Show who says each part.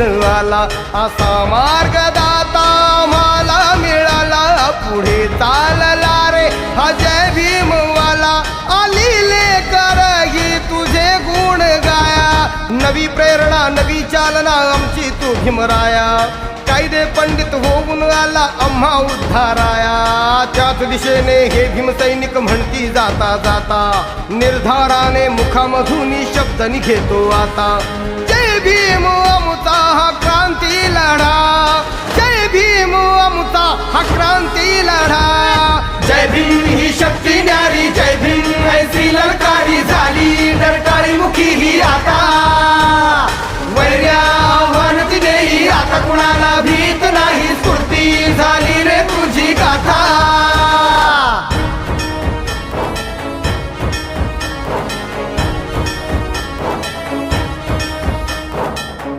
Speaker 1: घेऊन आला, असा मार्गदाता मला मिळाला, पुढे चालला रे हा जय भीमवाला, आलिले करही तुझे गुण गाया, नवी प्रेरणा नवी चालना आमची तू भीमराया, कायदे पंडित होऊन आला आम्हा उद्धाराया, त्याच दिशेने हे भीमसैनिक म्हणती जाता जाता, निर्धाराने मुखामधून शब्द निघेतो आता, जय भीम अमुता हा क्रांती लढा, जय भीम अमुता हा क्रांती लढा, जय भीम ही शक्ती न्यारी, जय भीम ऐसी ललकारी झाली, डरकाळी मुखी ही आता, वैर्या आव्हान दिले आता कुणाला